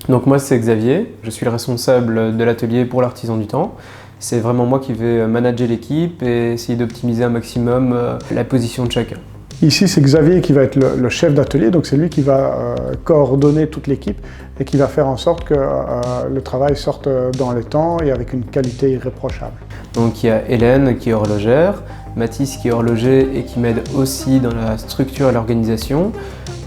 Donc moi c'est Xavier, je suis le responsable de l'atelier pour l'artisan du temps. C'est vraiment moi qui vais manager l'équipe et essayer d'optimiser un maximum la position de chacun. Ici, c'est Xavier qui va être le chef d'atelier, donc c'est lui qui va coordonner toute l'équipe et qui va faire en sorte que le travail sorte dans les temps et avec une qualité irréprochable. Donc il y a Hélène qui est horlogère, Mathis qui est horloger et qui m'aide aussi dans la structure et l'organisation.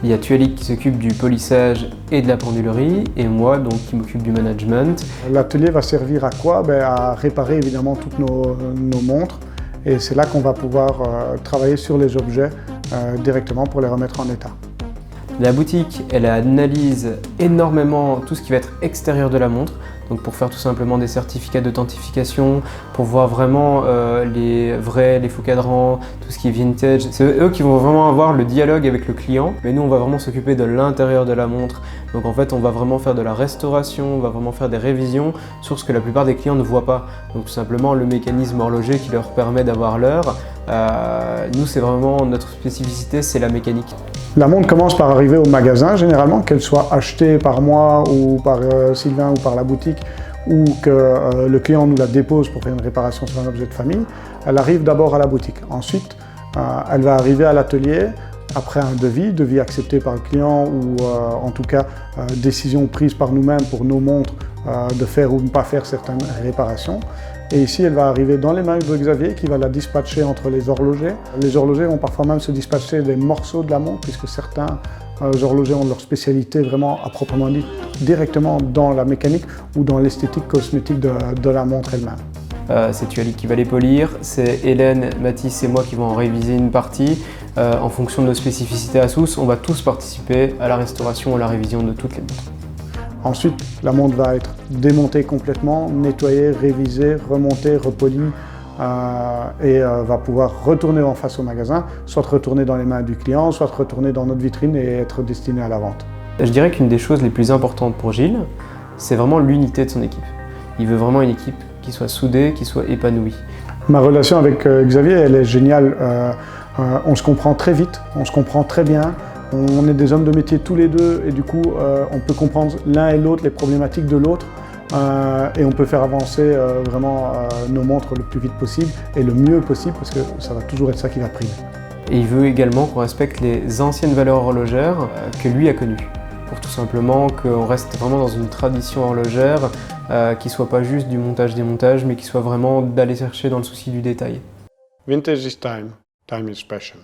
Il y a Tualik qui s'occupe du polissage et de la pendulerie et moi donc qui m'occupe du management. L'atelier va servir à quoi? À réparer évidemment toutes nos montres. Et c'est là qu'on va pouvoir travailler sur les objets directement pour les remettre en état. La boutique, elle analyse énormément tout ce qui va être extérieur de la montre, donc pour faire tout simplement des certificats d'authentification, pour voir vraiment les vrais, les faux cadrans, tout ce qui est vintage. C'est eux qui vont vraiment avoir le dialogue avec le client, mais nous on va vraiment s'occuper de l'intérieur de la montre. Donc en fait on va vraiment faire de la restauration, on va vraiment faire des révisions sur ce que la plupart des clients ne voient pas. Donc tout simplement le mécanisme horloger qui leur permet d'avoir l'heure. Nous c'est vraiment notre spécificité, c'est la mécanique. La montre commence par arriver au magasin généralement, qu'elle soit achetée par moi ou par Sylvain ou par la boutique ou que le client nous la dépose pour faire une réparation sur un objet de famille. Elle arrive d'abord à la boutique. Ensuite, elle va arriver à l'atelier après un devis accepté par le client ou en tout cas décision prise par nous-mêmes pour nos montres de faire ou ne pas faire certaines réparations. Et ici, elle va arriver dans les mains de Xavier qui va la dispatcher entre les horlogers. Les horlogers vont parfois même se dispatcher des morceaux de la montre puisque certains horlogers ont leur spécialité vraiment à proprement dit directement dans la mécanique ou dans l'esthétique cosmétique de la montre elle-même. C'est Tualik qui va les polir, c'est Hélène, Mathis et moi qui vont en réviser une partie. En fonction de nos spécificités à tous, on va tous participer à la restauration et à la révision de toutes les montres. Ensuite, la montre va être démontée complètement, nettoyée, révisée, remontée, repolie et va pouvoir retourner en face au magasin, soit retourner dans les mains du client, soit retourner dans notre vitrine et être destinée à la vente. Je dirais qu'une des choses les plus importantes pour Gilles, c'est vraiment l'unité de son équipe. Il veut vraiment une équipe qui soit soudée, qui soit épanouie. Ma relation avec Xavier, elle est géniale. On se comprend très vite, on se comprend très bien. On est des hommes de métier tous les deux et du coup on peut comprendre l'un et l'autre les problématiques de l'autre et on peut faire avancer vraiment nos montres le plus vite possible et le mieux possible parce que ça va toujours être ça qui va primer. Et il veut également qu'on respecte les anciennes valeurs horlogères que lui a connues. Pour tout simplement qu'on reste vraiment dans une tradition horlogère qui ne soit pas juste du montage-démontage mais qui soit vraiment d'aller chercher dans le souci du détail. Vintage is time, time is passion.